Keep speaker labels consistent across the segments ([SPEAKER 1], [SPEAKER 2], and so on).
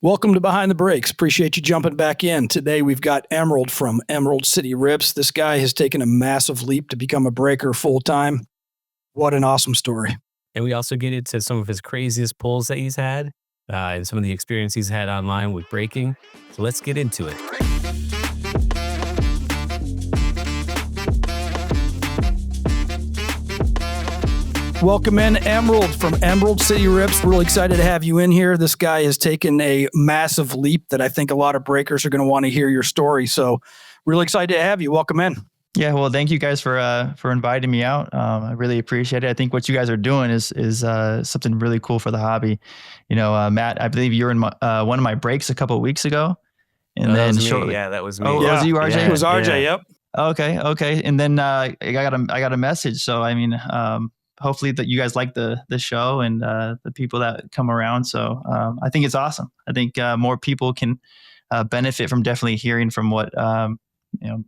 [SPEAKER 1] Welcome to Behind the Brakes. Appreciate you jumping back in. Today we've got Emerald from Emerald City Rips. This guy has taken a massive leap to become a breaker full time. What an awesome story.
[SPEAKER 2] And we also get into some of his craziest pulls that he's had and some of the experience he's had online with breaking. So let's get into it.
[SPEAKER 1] Welcome in, Emerald from Emerald City Rips. Really excited to have you in here. This guy has taken a massive leap that I think a lot of breakers are going to want to hear your story. So really excited to have you. Welcome in.
[SPEAKER 3] Yeah, well, thank you guys for inviting me out. I really appreciate it. I think what you guys are doing is something really cool for the hobby. You know, Matt, I believe you were in one of my breaks a couple of weeks ago, and then shortly,
[SPEAKER 2] that was me.
[SPEAKER 3] Oh,
[SPEAKER 1] Yeah.
[SPEAKER 3] was it you, RJ?
[SPEAKER 1] It was RJ. Yep.
[SPEAKER 3] Okay. And then I got a message. So I mean, hopefully that you guys like the show and the people that come around. So I think it's awesome. I think more people can benefit from definitely hearing from what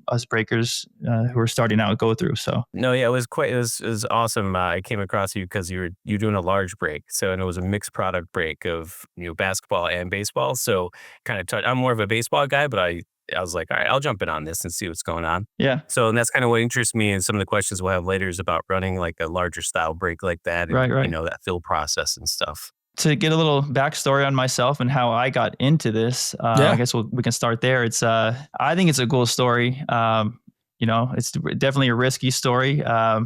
[SPEAKER 3] us breakers who are starting out go through. So
[SPEAKER 2] no, yeah, it was awesome. I came across you because you're doing a large break. So, and it was a mixed product break of basketball and baseball. So kind of I'm more of a baseball guy, but I was like, all right, I'll jump in on this and see what's going on.
[SPEAKER 3] yeah.
[SPEAKER 2] So, and that's kind of what interests me. And some of the questions we'll have later is about running like a larger style break like that. And,
[SPEAKER 3] Right.
[SPEAKER 2] that fill process and stuff.
[SPEAKER 3] To get a little backstory on myself and how I got into this, I guess we can start there. It's I think it's a cool story. It's definitely a risky story. I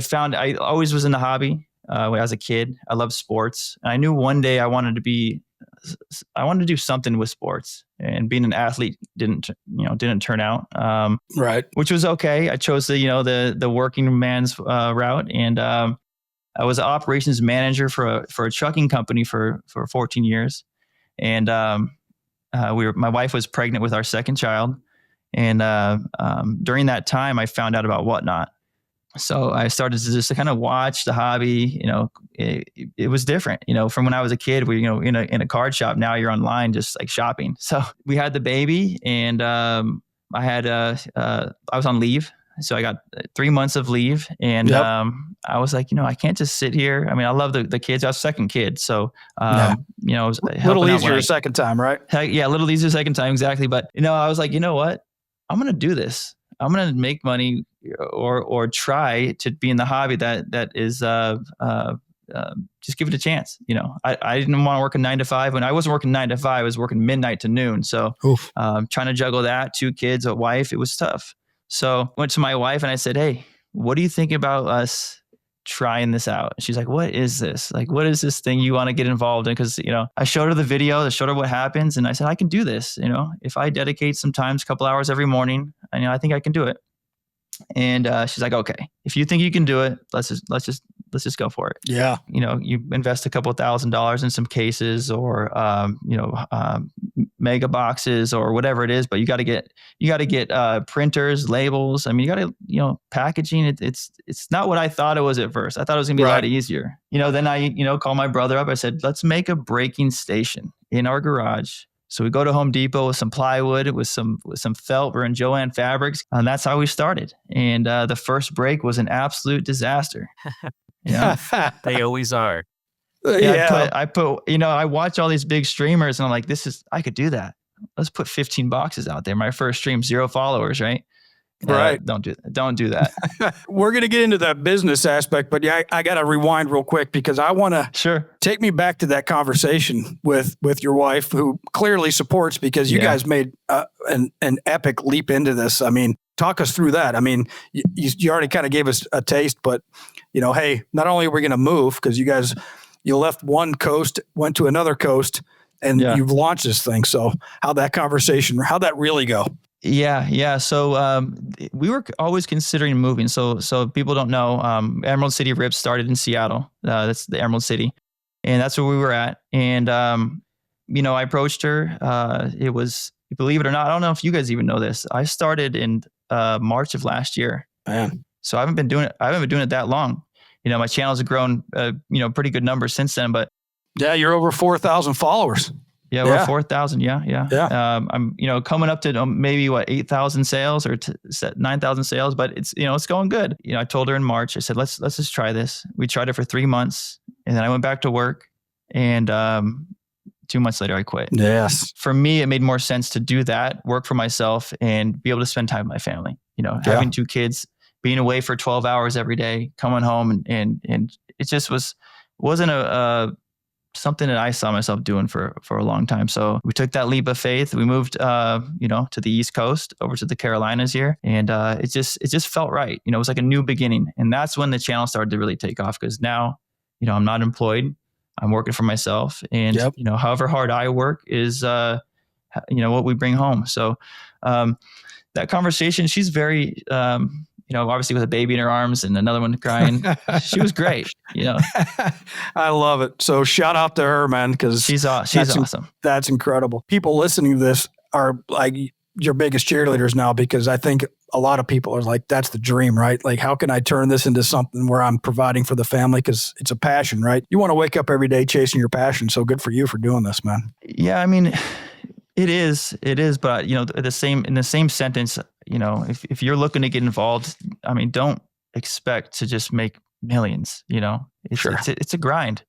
[SPEAKER 3] found I always was in the hobby when I was a kid. I loved sports, and I knew one day I wanted to do something with sports. And being an athlete didn't turn out
[SPEAKER 1] Right.
[SPEAKER 3] which was okay. I chose the working man's route, and I was an operations manager for a trucking company for 14 years. And my wife was pregnant with our second child. And during that time, I found out about Whatnot. So I started to just kind of watch the hobby. It was different, from when I was a kid, we, in a card shop. Now you're online just like shopping. So we had the baby, and I was on leave. So I got 3 months of leave, and I was like, I can't just sit here. I mean, I love the kids. I was second kid. So, I was
[SPEAKER 1] A little easier second time, right?
[SPEAKER 3] Yeah, a little easier second time. Exactly. But, I was like, you know what? I'm going to do this. I'm going to make money or try to be in the hobby that is, just give it a chance. I didn't want to work a 9 to 5. When I wasn't working 9 to 5, I was working midnight to noon. So, trying to juggle that, 2 kids, a wife, it was tough. So I went to my wife and I said, hey, what do you think about us trying this out? She's like, what is this? Like, what is this thing you want to get involved in? Because, I showed her the video, I showed her what happens. And I said, I can do this. If I dedicate sometimes a couple hours every morning, I think I can do it. And she's like, okay, if you think you can do it, let's just go for it.
[SPEAKER 1] Yeah.
[SPEAKER 3] You invest a couple $1,000s in some cases or, mega boxes or whatever it is, but you got to get printers, labels. I mean, you got to, packaging. It's not what I thought it was at first. I thought it was gonna be a lot easier. Then I, called my brother up. I said, let's make a breaking station in our garage. So we go to Home Depot with some plywood, with some felt. We're in Joann Fabrics, and that's how we started. And the first break was an absolute disaster.
[SPEAKER 2] They always are.
[SPEAKER 3] I watch all these big streamers, and I'm like, I could do that. Let's put 15 boxes out there. My first stream, 0 followers, right?
[SPEAKER 1] Right.
[SPEAKER 3] Don't do that.
[SPEAKER 1] We're going to get into that business aspect, but I got to rewind real quick because I want to take me back to that conversation with your wife, who clearly supports, because you guys made an epic leap into this. I mean, talk us through that. I mean, you already kind of gave us a taste, but hey, not only are we going to move, because you left one coast, went to another coast, and you've launched this thing. So how'd that really go?
[SPEAKER 3] Yeah. So we were always considering moving. So people don't know, Emerald City Rips started in Seattle. That's the Emerald City, and that's where we were at. And I approached her. It was, believe it or not, I don't know if you guys even know this. I started in March of last year.
[SPEAKER 1] Man.
[SPEAKER 3] So I haven't been doing it that long. My channel's grown, pretty good numbers since then. But
[SPEAKER 1] yeah, you're over 4,000 followers.
[SPEAKER 3] Yeah, we're 4,000. Yeah. I'm, coming up to maybe 8,000 sales or 9,000 sales, but it's, it's going good. I told her in March, I said, let's just try this. We tried it for 3 months, and then I went back to work, and 2 months later, I quit.
[SPEAKER 1] Yes.
[SPEAKER 3] For me, it made more sense to do that, work for myself, and be able to spend time with my family. Having 2 kids, being away for 12 hours every day, coming home, and it just wasn't something that I saw myself doing for a long time. So we took that leap of faith. We moved, to the East Coast, over to the Carolinas here, and it just felt right. It was like a new beginning, and that's when the channel started to really take off. Because now, I'm not employed. I'm working for myself, and however hard I work is, what we bring home. So that conversation, she's very, obviously with a baby in her arms and another one crying. She was great.
[SPEAKER 1] I love it. So shout out to her, man, because
[SPEAKER 3] she's awesome.
[SPEAKER 1] That's incredible. People listening to this are like your biggest cheerleaders now, because I think a lot of people are like, that's the dream, right? Like, how can I turn this into something where I'm providing for the family? Because it's a passion, right? You want to wake up every day chasing your passion. So good for you for doing this, man.
[SPEAKER 3] Yeah, I mean, it is, but in the same sentence, if you're looking to get involved, I mean, don't expect to just make millions. It's a grind,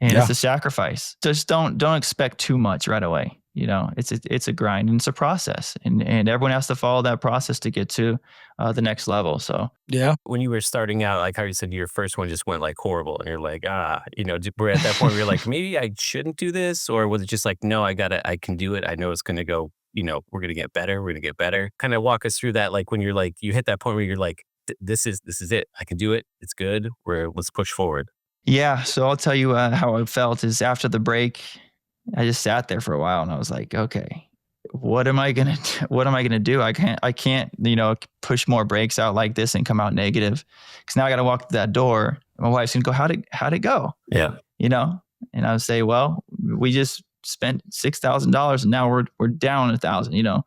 [SPEAKER 3] and it's a sacrifice. Just don't expect too much right away. It's a grind, and it's a process, and everyone has to follow that process to get to the next level. So
[SPEAKER 2] when you were starting out, like how you said your first one just went like horrible, and you're like, we're at that point where you're like, maybe I shouldn't do this, or was it just like, no, I can do it. I know it's going to go, we're going to get better. We're going to get better. Kind of walk us through that. Like when you're like, you hit that point where you're like, this is it. I can do it. It's good. Let's push forward.
[SPEAKER 3] Yeah. So I'll tell you how I felt is after the break, I just sat there for a while, and I was like, okay, what am I gonna do? I can't, push more breaks out like this and come out negative, because now I got to walk through that door. My wife's gonna go, how'd it go?
[SPEAKER 2] Yeah.
[SPEAKER 3] And I would say, well, we just spent $6,000 and now we're down 1,000.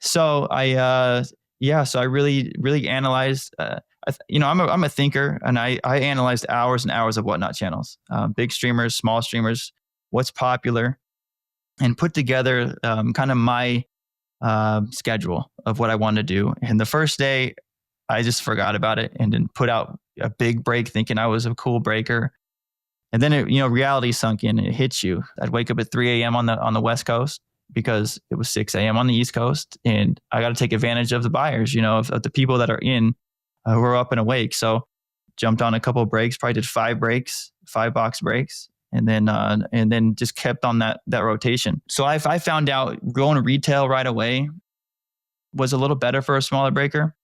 [SPEAKER 3] So so I really, really analyzed. I'm a thinker, and I analyzed hours and hours of Whatnot channels, big streamers, small streamers, what's popular, and put together kind of my schedule of what I wanted to do. And the first day, I just forgot about it and then put out a big break thinking I was a cool breaker. And then reality sunk in and it hits you. I'd wake up at 3 a.m. on the West Coast because it was 6 a.m. on the East Coast. And I got to take advantage of the buyers, of the people that are in who are up and awake. So jumped on a couple of breaks, probably did 5 box breaks. And then just kept on that rotation. So I found out going to retail right away was a little better for a smaller breaker,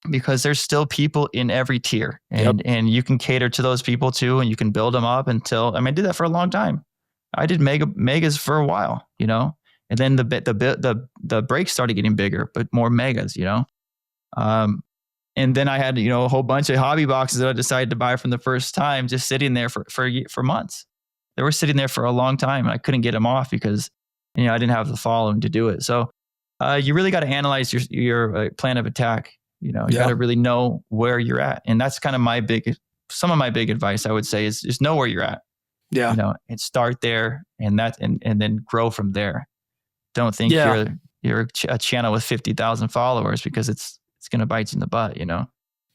[SPEAKER 3] because there's still people in every tier, and you can cater to those people too, and you can build them up until, I did that for a long time. I did megas for a while, and then the breaks started getting bigger, but more megas, and then I had, a whole bunch of hobby boxes that I decided to buy from the first time, just sitting there for months. They were sitting there for a long time, and I couldn't get them off because, I didn't have the following to do it. So you really got to analyze your plan of attack. You got to really know where you're at. And that's kind of some of my big advice, I would say, is just know where you're at. Yeah. And start there, and then grow from there. Don't think you're a channel with 50,000 followers, because it's going to bite you in the butt,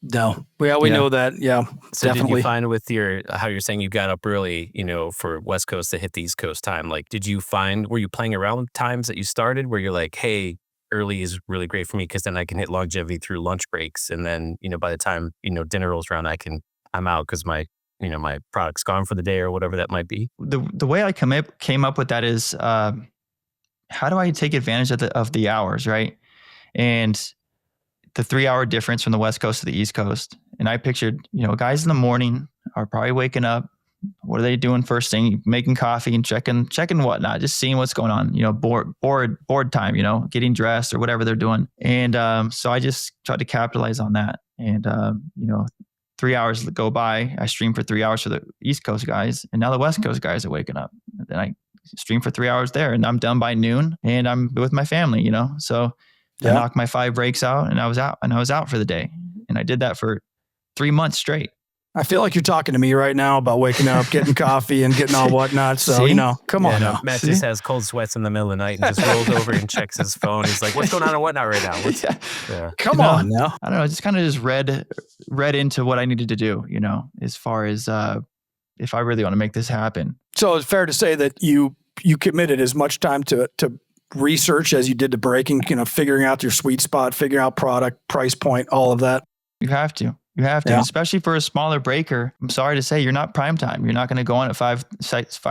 [SPEAKER 1] No. Well, we know that. Yeah,
[SPEAKER 2] so
[SPEAKER 1] definitely.
[SPEAKER 2] Did you find with how you're saying you got up early, for West Coast to hit the East Coast time, like, were you playing around with times that you started where you're like, hey, early is really great for me because then I can hit longevity through lunch breaks. And then, by the time, dinner rolls around, I'm out because my product's gone for the day or whatever that might be.
[SPEAKER 3] The way I came up with that is, how do I take advantage of the hours, right? And the 3-hour difference from the West Coast to the East Coast. And I pictured, guys in the morning are probably waking up. What are they doing first thing? Making coffee and checking Whatnot, just seeing what's going on, board time, getting dressed or whatever they're doing. And so I just tried to capitalize on that. And, 3 hours go by, I stream for 3 hours for the East Coast guys. And now the West Coast guys are waking up. And then I stream for 3 hours there, and I'm done by noon, and I'm with my family, So I knocked my 5 breaks out, and I was out for the day. And I did that for 3 months straight.
[SPEAKER 1] I feel like you're talking to me right now about waking up, getting coffee, and getting all Whatnot. So, come on now.
[SPEAKER 2] Matt just has cold sweats in the middle of the night and just rolls over and checks his phone. He's like, what's going on Whatnot right now?
[SPEAKER 1] Come on now.
[SPEAKER 3] I don't know. I just kind of just read into what I needed to do, as far as if I really want to make this happen.
[SPEAKER 1] So it's fair to say that you you committed as much time to research as you did to breaking, figuring out your sweet spot, figuring out product, price point, all of that?
[SPEAKER 3] You have to. You have to,
[SPEAKER 1] Yeah.
[SPEAKER 3] especially for a smaller breaker. I'm sorry to say, you're not prime time. You're not going to go on at 5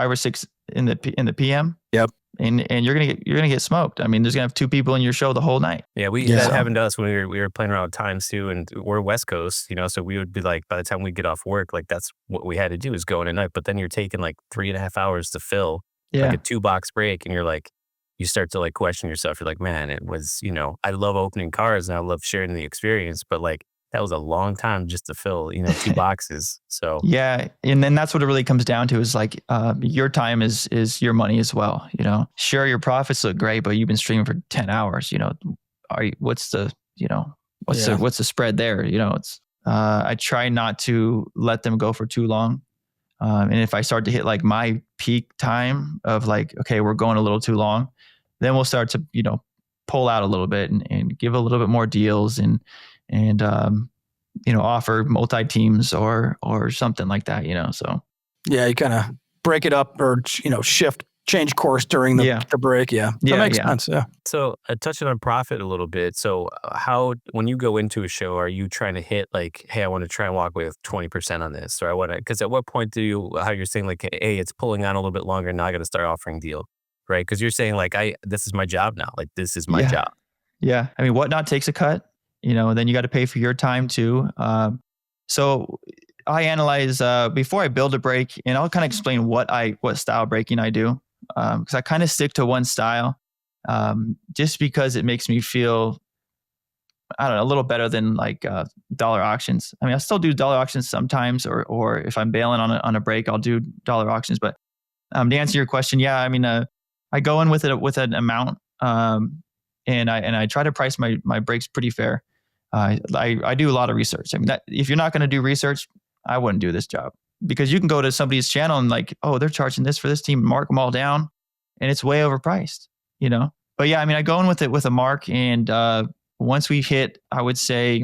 [SPEAKER 3] or 6 in the PM.
[SPEAKER 1] Yep.
[SPEAKER 3] And you're gonna get smoked. I mean, there's gonna have 2 people in your show the whole night.
[SPEAKER 2] Yeah, that happened to us when we were playing around with times too, and we're West Coast, so we would be like, by the time we get off work, like that's what we had to do is go in at night. But then you're taking like 3.5 hours to fill like a 2-box break, and you're like, you start to like question yourself. You're like, man, it was, I love opening cars and I love sharing the experience, but like that was a long time just to fill, 2 boxes. So
[SPEAKER 3] yeah, and then that's what it really comes down to is like your time is your money as well. Sure, your profits look great, but you've been streaming for 10 hours. What's the what's the spread there? It's I try not to let them go for too long. And if I start to hit like my peak time of like, okay, we're going a little too long, then we'll start to pull out a little bit and give a little bit more deals and offer multi-teams or something like that, so.
[SPEAKER 1] Yeah, you kind of break it up or, change course during the break. Yeah. That makes sense. Yeah.
[SPEAKER 2] So touching on profit a little bit. So when you go into a show, are you trying to hit like, hey, I want to try and walk away with 20% on this, or because at what point how you're saying like, hey, it's pulling on a little bit longer, now I got to start offering deal, right? Because you're saying like, this is my job now. Like this is my job.
[SPEAKER 3] Yeah. I mean, Whatnot takes a cut. Then you got to pay for your time too. So I analyze before I build a break, and I'll kind of explain what style breaking I do, because I kind of stick to one style, just because it makes me feel, I don't know, a little better than like dollar auctions. I mean, I still do dollar auctions sometimes, or if I'm bailing on a break, I'll do dollar auctions. But to answer your question, yeah, I mean, I go in with an amount, and I try to price my breaks pretty fair. I do a lot of research. I mean, if you're not going to do research, I wouldn't do this job, because you can go to somebody's channel and like, oh, they're charging this for this team, mark them all down, and it's way overpriced, But yeah, I mean, I go in with it with a mark, and once we hit, I would say,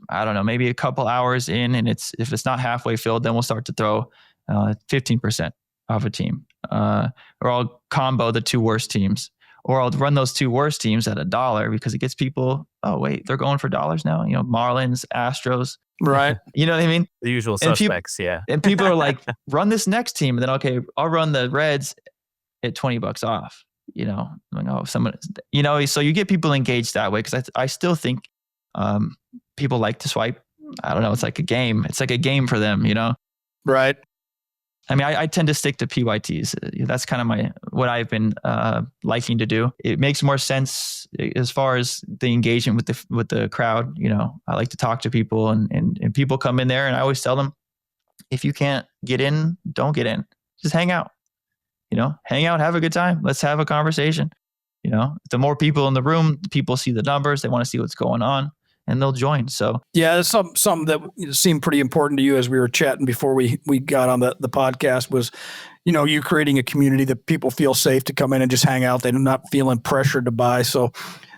[SPEAKER 3] I don't know, maybe a couple hours in, and if it's not halfway filled, then we'll start to throw 15% off a team, or I'll combo the 2 worst teams. Or I'll run those 2 worst teams at $1 because it gets people, oh, wait, they're going for dollars now. Marlins, Astros.
[SPEAKER 1] Right.
[SPEAKER 3] You know what I mean?
[SPEAKER 2] The usual suspects, yeah.
[SPEAKER 3] And people are like, run this next team. And then, okay, I'll run the Reds at $20 off. I'm like, oh, someone, so you get people engaged that way, because I still think people like to swipe. I don't know. It's like a game. It's like a game for them,
[SPEAKER 1] Right.
[SPEAKER 3] I mean, I tend to stick to PYTs. That's kind of what I've been liking to do. It makes more sense as far as the engagement with the crowd. I like to talk to people, and people come in there, and I always tell them, if you can't get in, don't get in. Just hang out. Hang out, have a good time. Let's have a conversation. The more people in the room, people see the numbers. They want to see what's going on, and they'll join. So
[SPEAKER 1] yeah, there's something that seemed pretty important to you as we were chatting before we got on the podcast was, you creating a community that people feel safe to come in and just hang out. They're not feeling pressured to buy. So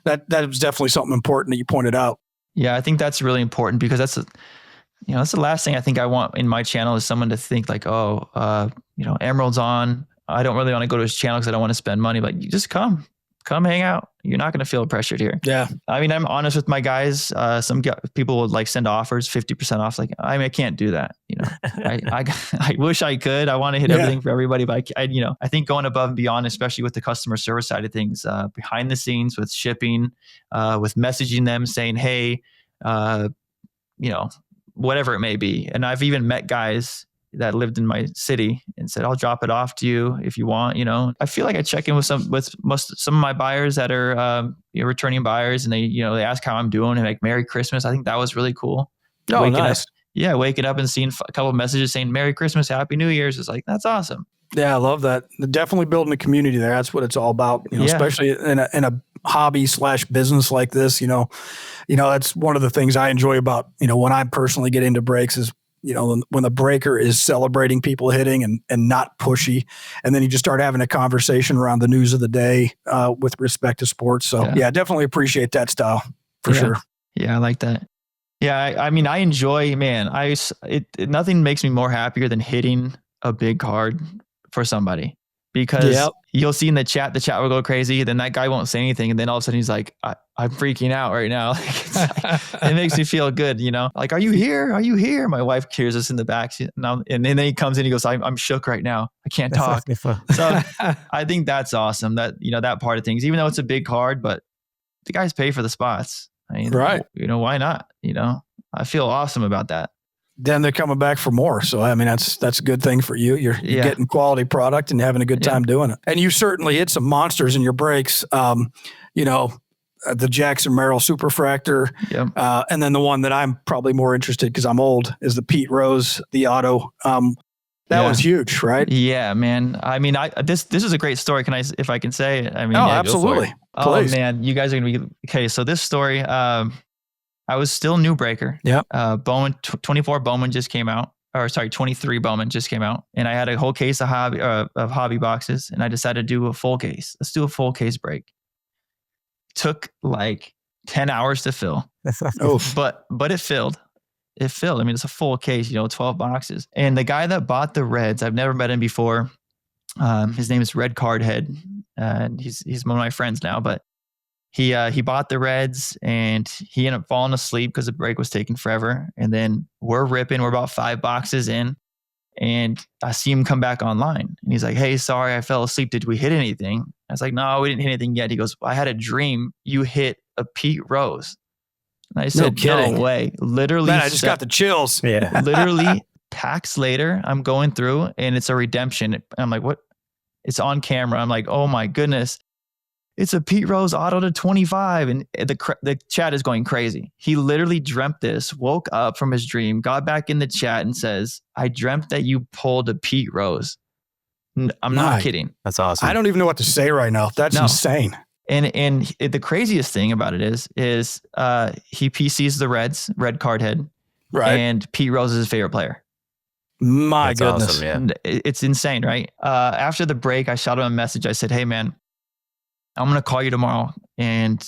[SPEAKER 1] that was definitely something important that you pointed out.
[SPEAKER 3] Yeah, I think that's really important, because that's the last thing I think I want in my channel is someone to think like, oh, Emerald's on. I don't really want to go to his channel because I don't want to spend money. But you just come hang out. You're not going to feel pressured here.
[SPEAKER 1] Yeah.
[SPEAKER 3] I mean, I'm honest with my guys. Some people would like send offers 50% off. Like, I mean, I can't do that. I wish I could. I want to hit everything for everybody, but I think going above and beyond, especially with the customer service side of things, behind the scenes with shipping, with messaging them saying, hey, whatever it may be. And I've even met guys that lived in my city and said, I'll drop it off to you if you want. I feel like I check in with some of my buyers that are returning buyers, and they ask how I'm doing and like Merry Christmas. I think that was really cool.
[SPEAKER 1] Oh, nice.
[SPEAKER 3] Waking up and seeing a couple of messages saying Merry Christmas, Happy New Year's. It's like, that's awesome.
[SPEAKER 1] Yeah, I love that. Definitely building a community there. That's what it's all about. Especially in a hobby / business like this. That's one of the things I enjoy about when I personally get into breaks is, when the breaker is celebrating people hitting and not pushy, and then you just start having a conversation around the news of the day with respect to sports. So yeah, definitely appreciate that style for sure.
[SPEAKER 3] Yeah, I like that. Yeah, I mean, I enjoy, man. Nothing makes me more happier than hitting a big card for somebody. because you'll see in the chat will go crazy. Then that guy won't say anything. And then all of a sudden he's like, I'm freaking out right now. It makes me feel good, like, are you here? Are you here? My wife hears us in the back. And then he comes in, he goes, I'm shook right now. I can't talk. So I think that's awesome that, that part of things, even though it's a big card, but the guys pay for the spots. I mean,
[SPEAKER 1] right.
[SPEAKER 3] Why not? I feel awesome about that.
[SPEAKER 1] Then they're coming back for more. So, I mean, that's a good thing for you. You're getting quality product and having a good time doing it. And you certainly hit some monsters in your breaks. The Jackson Merrill Superfractor. Yep. And then the one that I'm probably more interested because I'm old is the Pete Rose, the auto. That was huge, right?
[SPEAKER 3] Yeah, man. I mean, this is a great story. If I can say it? I mean,
[SPEAKER 1] absolutely.
[SPEAKER 3] Please. Oh man, you guys are going to be, okay. So this story, I was still new breaker.
[SPEAKER 1] Yeah.
[SPEAKER 3] Bowman, 24 Bowman just came out. 23 Bowman just came out. And I had a whole case of hobby boxes and I decided to do a full case. Let's do a full case break. Took like 10 hours to fill. But it filled. It filled. I mean, it's a full case, 12 boxes. And the guy that bought the Reds, I've never met him before. His name is Red Cardhead. And he's one of my friends now, but he bought the Reds and he ended up falling asleep because the break was taking forever. And then we're about 5 boxes in and I see him come back online and he's like, hey, sorry, I fell asleep. Did we hit anything? I was like, no, we didn't hit anything yet. He goes, I had a dream you hit a Pete Rose. And I said, no way. Literally.
[SPEAKER 1] Man, I just got the chills.
[SPEAKER 3] Yeah. Literally packs later, I'm going through and it's a redemption. I'm like, what? It's on camera. I'm like, oh my goodness. It's a Pete Rose auto to 25. And the chat is going crazy. He literally dreamt this, woke up from his dream, got back in the chat and says, I dreamt that you pulled a Pete Rose. I'm not kidding.
[SPEAKER 2] That's awesome.
[SPEAKER 1] I don't even know what to say right now. That's insane.
[SPEAKER 3] And the craziest thing about it is he PCs the Reds, Red Cardhead,
[SPEAKER 1] right?
[SPEAKER 3] And Pete Rose is his favorite player.
[SPEAKER 1] My goodness.
[SPEAKER 2] Awesome, yeah.
[SPEAKER 3] It's insane, right? After the break, I shot him a message. I said, hey man, I'm going to call you tomorrow. And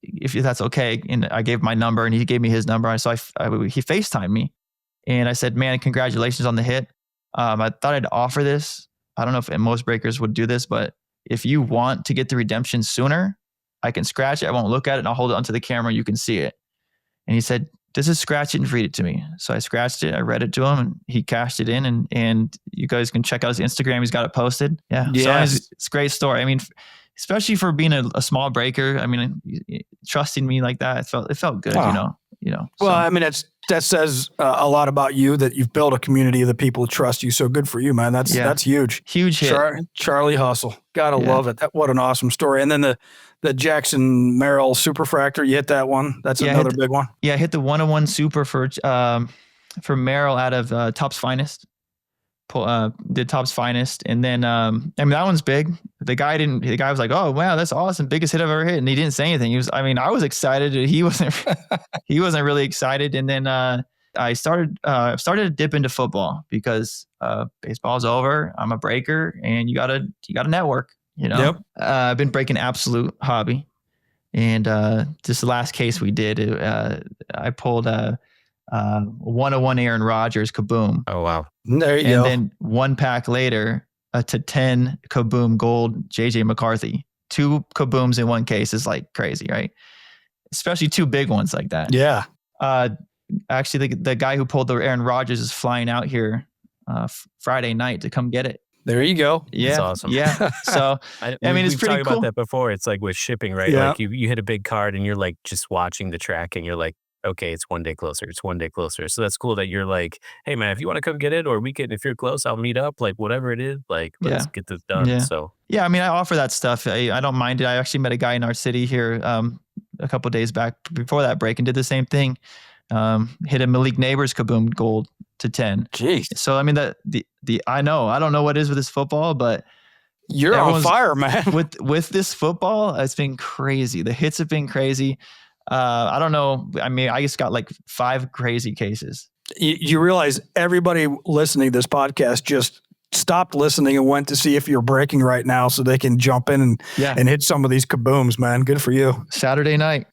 [SPEAKER 3] if that's okay. And I gave my number and he gave me his number. So he FaceTimed me and I said, man, congratulations on the hit. I thought I'd offer this. I don't know if most breakers would do this, but if you want to get the redemption sooner, I can scratch it. I won't look at it and I'll hold it onto the camera. You can see it. And he said, just scratch it and read it to me. So I scratched it. I read it to him and he cashed it in and you guys can check out his Instagram. He's got it posted. Yeah.
[SPEAKER 1] Yes.
[SPEAKER 3] So it's a great story. I mean, especially for being a small breaker. I mean, trusting me like that, it felt good, Well,
[SPEAKER 1] so. I mean, that says a lot about you that you've built a community of the people who trust you. So good for you, man. That's huge.
[SPEAKER 3] Huge hit.
[SPEAKER 1] Charlie Hustle. Gotta love it. What an awesome story. And then the Jackson Merrill Superfractor, you hit that one. That's another big one.
[SPEAKER 3] Yeah, I hit the 101 Super for Merrill out of Top's Finest. Did Top's Finest. And then, I mean, that one's big. The guy was like, oh, wow, that's awesome. Biggest hit I've ever hit. And he didn't say anything. I was excited. He wasn't really excited. And then, I started to dip into football because, baseball's over. I'm a breaker and you gotta network,
[SPEAKER 1] Yep.
[SPEAKER 3] I've been breaking absolute hobby. And, this last case we did, I pulled, 101 Aaron Rodgers kaboom.
[SPEAKER 2] Oh wow.
[SPEAKER 1] There you go.
[SPEAKER 3] And then 1 pack later, to 10 kaboom gold JJ McCarthy. 2 kabooms in one case is like crazy, right? Especially 2 big ones like that.
[SPEAKER 1] Yeah.
[SPEAKER 3] Actually, the guy who pulled the Aaron Rodgers is flying out here Friday night to come get it.
[SPEAKER 1] There you go.
[SPEAKER 3] Yeah.
[SPEAKER 2] That's awesome.
[SPEAKER 3] Yeah. So, I mean, it's pretty
[SPEAKER 2] cool. We've talked about that before. It's like with shipping, right?
[SPEAKER 1] Yeah.
[SPEAKER 2] Like you hit a big card and you're like just watching the track and you're like, okay, it's 1 day closer. It's 1 day closer. So that's cool that you're like, hey man, if you want to come get it, or we can, if you're close, I'll meet up. Like whatever it is, like let's get this done.
[SPEAKER 3] Yeah.
[SPEAKER 2] So
[SPEAKER 3] yeah, I mean, I offer that stuff. I don't mind it. I actually met a guy in our city here a couple of days back before that break and did the same thing. Hit a Malik Neighbors kaboom gold to 10.
[SPEAKER 1] Jeez.
[SPEAKER 3] So I mean, I don't know what it is with this football, but
[SPEAKER 1] you're on fire, man.
[SPEAKER 3] with this football, it's been crazy. The hits have been crazy. I don't know. I mean, I just got like 5 crazy cases.
[SPEAKER 1] You realize everybody listening to this podcast just stopped listening and went to see if you're breaking right now so they can jump in and hit some of these kabooms, man. Good for you.
[SPEAKER 3] Saturday night.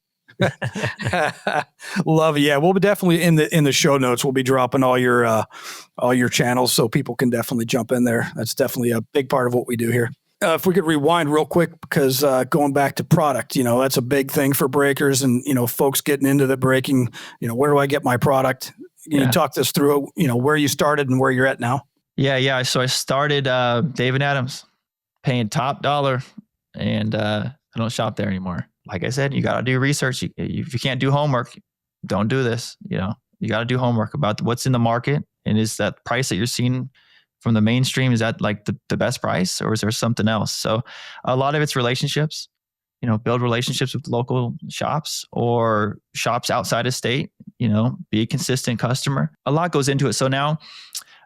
[SPEAKER 1] Love it. Yeah, we'll be definitely in the show notes. We'll be dropping all your channels so people can definitely jump in there. That's definitely a big part of what we do here. If we could rewind real quick, because going back to product, that's a big thing for breakers and folks getting into the breaking. Where do I get my product? Can you talk this through? Where you started and where you're at now.
[SPEAKER 3] Yeah. So I started David Adams, paying top dollar, and I don't shop there anymore. Like I said, you got to do research. If you can't do homework, don't do this. You got to do homework about what's in the market, and is that price that you're seeing from the mainstream, is that like the best price, or is there something else? So a lot of it's relationships. Build relationships with local shops or shops outside of state. Be a consistent customer. A lot goes into it. So now,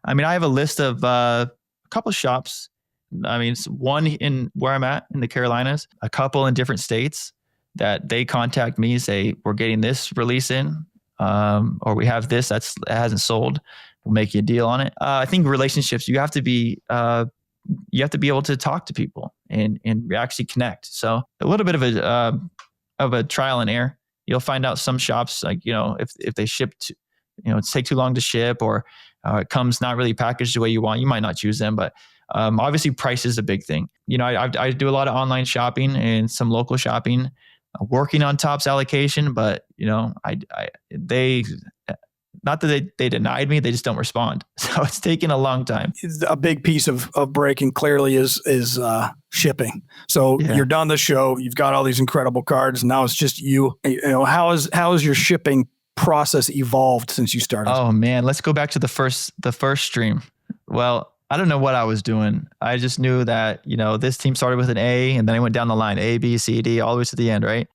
[SPEAKER 3] I have a list of a couple of shops. It's one in where I'm at in the Carolinas, a couple in different states that they contact me, say, we're getting this release in, or we have this that hasn't sold. We'll make you a deal on it. I think relationships, you have to be able to talk to people and actually connect. So a little bit of a trial and error. You'll find out some shops, like, if they ship to, it take too long to ship, or it comes not really packaged the way you want, you might not choose them. But obviously price is a big thing. I do a lot of online shopping and some local shopping, working on Topps allocation, but they not that they denied me, they just don't respond. So it's taken a long time.
[SPEAKER 1] A big piece of breaking clearly is shipping. So you're done the show, you've got all these incredible cards, and now it's just you. How has your shipping process evolved since you started?
[SPEAKER 3] Oh man, let's go back to the first stream. Well, I don't know what I was doing. I just knew that, this team started with an A, and then I went down the line, A, B, C, D, all the way to the end, right?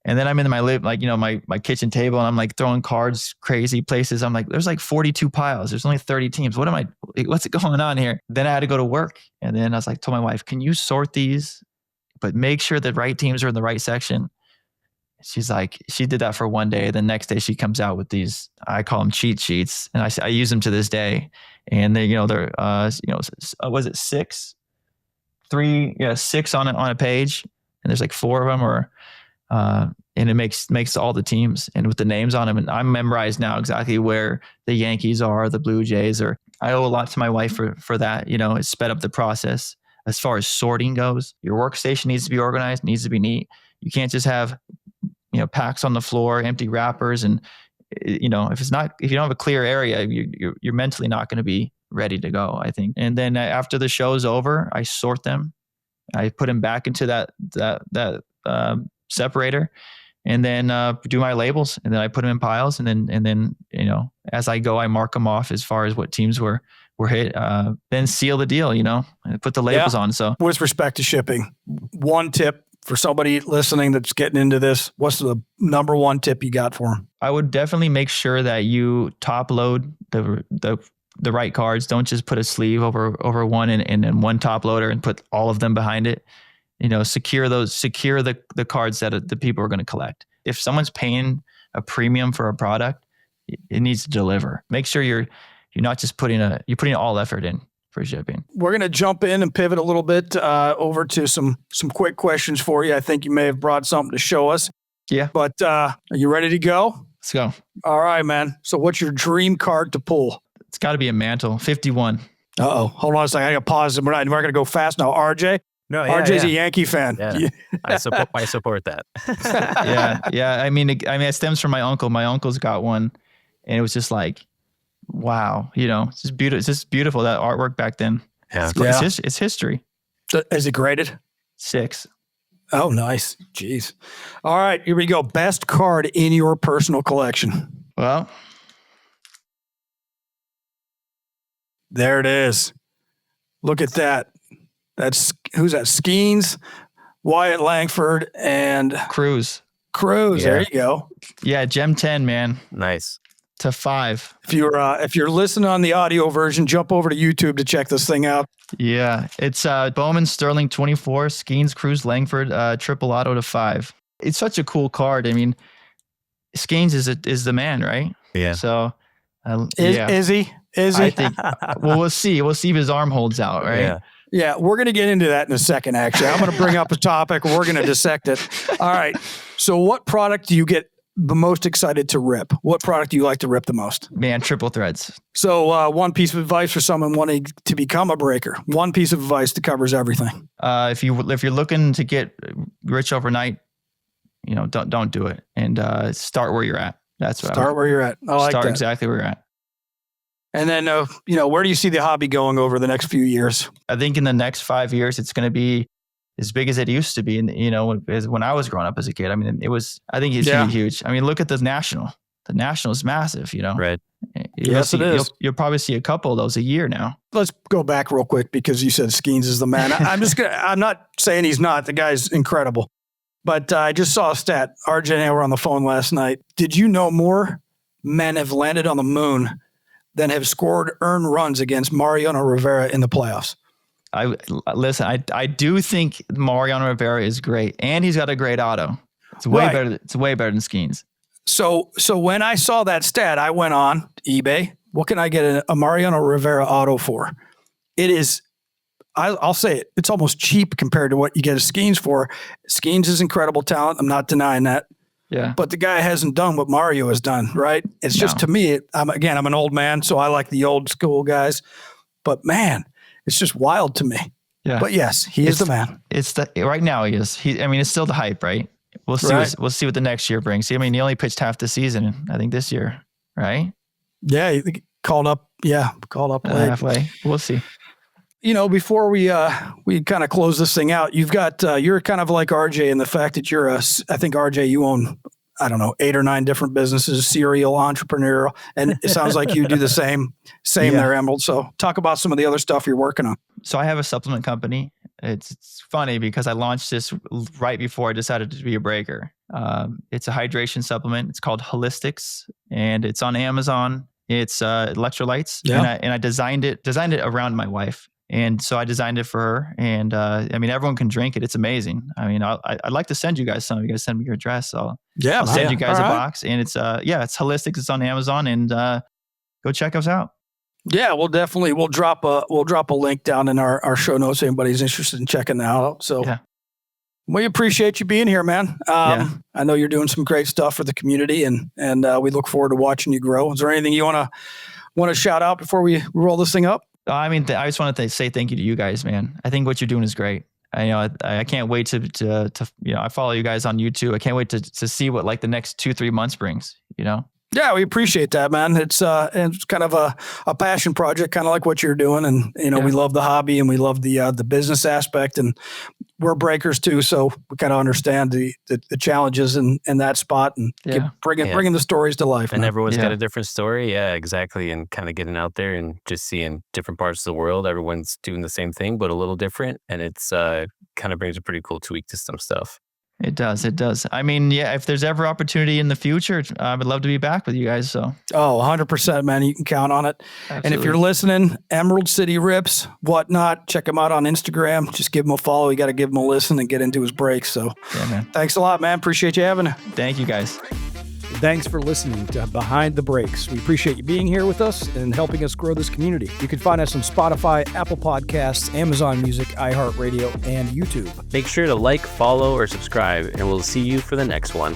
[SPEAKER 3] And then I'm in my kitchen table, and I'm like throwing cards crazy places. I'm like, there's like 42 piles. There's only 30 teams. What's going on here? Then I had to go to work. And then I was like, told my wife, can you sort these, but make sure the right teams are in the right section? She's like, she did that for one day. The next day she comes out with these, I call them cheat sheets, and I use them to this day. And they're was it six? Six on a page, and there's like 4 of them, and it makes all the teams, and with the names on them. And I'm memorized now exactly where the Yankees are, the Blue Jays, or I owe a lot to my wife for that. It sped up the process. As far as sorting goes, your workstation needs to be organized, needs to be neat. You can't just have, packs on the floor, empty wrappers. And, if you don't have a clear area, you're mentally not going to be ready to go, I think. And then after the show's over, I sort them. I put them back into that separator, and then do my labels, and then I put them in piles, and then as I go, I mark them off as far as what teams were hit. Then seal the deal, and put the labels on. So
[SPEAKER 1] with respect to shipping, one tip for somebody listening that's getting into this, what's the number one tip you got for them?
[SPEAKER 3] I would definitely make sure that you top load the right cards. Don't just put a sleeve over one and then one top loader and put all of them behind it. Secure the cards that the people are going to collect. If someone's paying a premium for a product, it needs to deliver. Make sure you're not just putting all effort in for shipping.
[SPEAKER 1] We're going to jump in and pivot a little bit over to some quick questions for you. I think you may have brought something to show us.
[SPEAKER 3] Yeah.
[SPEAKER 1] But are you ready to go?
[SPEAKER 3] Let's go.
[SPEAKER 1] All right, man. So what's your dream card to pull?
[SPEAKER 3] It's got to be a mantle. 51.
[SPEAKER 1] Uh-oh. Hold on a second. I got to pause. We're going to go fast now. RJ?
[SPEAKER 2] No,
[SPEAKER 1] RJ's a Yankee fan.
[SPEAKER 2] Yeah. I support that.
[SPEAKER 3] Yeah. It stems from my uncle. My uncle's got one, and it was just like, wow. It's just beautiful. It's just beautiful, that artwork back then.
[SPEAKER 2] Yeah.
[SPEAKER 3] It's history.
[SPEAKER 1] Is it graded?
[SPEAKER 3] 6.
[SPEAKER 1] Oh, nice. Jeez. All right, here we go. Best card in your personal collection.
[SPEAKER 3] Well,
[SPEAKER 1] there it is. Look at that. Who's that? Skeens, Wyatt Langford, and
[SPEAKER 3] Cruz.
[SPEAKER 1] Yeah. There you go.
[SPEAKER 3] Yeah, Gem 10, man.
[SPEAKER 2] Nice.
[SPEAKER 3] To 5.
[SPEAKER 1] If you're listening on the audio version, jump over to YouTube to check this thing out.
[SPEAKER 3] Yeah, it's Bowman Sterling 24, Skeens, Cruz, Langford, triple auto to 5. It's such a cool card. Skeens is the man, right?
[SPEAKER 2] Yeah.
[SPEAKER 3] So
[SPEAKER 1] is he?
[SPEAKER 3] I think. Well, we'll see. We'll see if his arm holds out, right?
[SPEAKER 1] Yeah, we're going to get into that in a second, actually. I'm going to bring up a topic. We're going to dissect it. All right. So what product do you get the most excited to rip? What product do you like to rip the most?
[SPEAKER 3] Man, triple threads.
[SPEAKER 1] So one piece of advice for someone wanting to become a breaker. One piece of advice that covers everything.
[SPEAKER 3] If you're looking to get rich overnight, don't do it, and start where you're at. That's what
[SPEAKER 1] Start where you're at. I like
[SPEAKER 3] start
[SPEAKER 1] that.
[SPEAKER 3] exactly where you're at.
[SPEAKER 1] And then, where do you see the hobby going over the next few years?
[SPEAKER 3] I think in the next 5 years, it's going to be as big as it used to be. And when I was growing up as a kid, I mean, I think it's going to be huge. I mean, look at the National. The National is massive,
[SPEAKER 2] Right.
[SPEAKER 1] Yes, it is.
[SPEAKER 3] You'll probably see a couple of those a year now.
[SPEAKER 1] Let's go back real quick because you said Skeens is the man. I'm not saying he's not. The guy's incredible. But I just saw a stat. RJ and I were on the phone last night. Did you know more men have landed on the moon than have scored earned runs against Mariano Rivera in the playoffs?
[SPEAKER 3] I do think Mariano Rivera is great, and he's got a great auto. It's way better. It's way better than Skeens.
[SPEAKER 1] So when I saw that stat, I went on eBay. What can I get a Mariano Rivera auto for? It is, I'll say it, it's almost cheap compared to what you get a Skeens for. Skeens is incredible talent. I'm not denying that.
[SPEAKER 3] Yeah.
[SPEAKER 1] But the guy hasn't done what Mario has done, right? It's just, to me, I'm an old man, so I like the old school guys. But man, it's just wild to me. Yeah. But yes, he is the man.
[SPEAKER 3] Right now he is. It's still the hype, right? We'll see. Right. We'll see what the next year brings. He only pitched half the season, I think, this year, right?
[SPEAKER 1] Yeah, he called up. Yeah, called up late.
[SPEAKER 3] Halfway. We'll see.
[SPEAKER 1] Before we kind of close this thing out, you've got you're kind of like RJ in the fact that I think RJ, you own, I don't know, 8 or 9 different businesses, Serial, Entrepreneurial, and it sounds like you do the same there, Emerald. So talk about some of the other stuff you're working on.
[SPEAKER 3] So I have a supplement company. It's funny because I launched this right before I decided to be a breaker. It's a hydration supplement. It's called Holistics, and it's on Amazon. It's electrolytes, and I designed it around my wife. And so I designed it for her, and everyone can drink it. It's amazing. I'd like to send you guys some. You guys send me your address. I'll send you guys a box. And it's Holistics. It's on Amazon, and go check us out.
[SPEAKER 1] Yeah, we'll drop a link down in our show notes. If anybody's interested in checking that out. So we appreciate you being here, man. I know you're doing some great stuff for the community, and we look forward to watching you grow. Is there anything you want to shout out before we roll this thing up?
[SPEAKER 3] I just want to say thank you to you guys, man. I think what you're doing is great. I can't wait to I follow you guys on YouTube. I can't wait to see what like the next 2-3 months brings,
[SPEAKER 1] Yeah, we appreciate that, man. It's kind of a passion project, kind of like what you're doing. And, we love the hobby and we love the business aspect, and we're breakers too. So we kind of understand the challenges in that spot and bringing the stories to life.
[SPEAKER 2] And everyone's got a different story. Yeah, exactly. And kind of getting out there and just seeing different parts of the world. Everyone's doing the same thing, but a little different. And it's kind of brings a pretty cool tweak to some stuff.
[SPEAKER 3] It does. If there's ever opportunity in the future, I would love to be back with you guys. So.
[SPEAKER 1] Oh, 100%, man. You can count on it. Absolutely. And if you're listening, Emerald City Rips, whatnot, check him out on Instagram. Just give him a follow. You got to give him a listen and get into his breaks. So man. Thanks a lot, man. Appreciate you having it.
[SPEAKER 3] Thank you, guys.
[SPEAKER 1] Thanks for listening to Behind the Breaks. We appreciate you being here with us and helping us grow this community. You can find us on Spotify, Apple Podcasts, Amazon Music, iHeartRadio, and YouTube.
[SPEAKER 2] Make sure to like, follow, or subscribe, and we'll see you for the next one.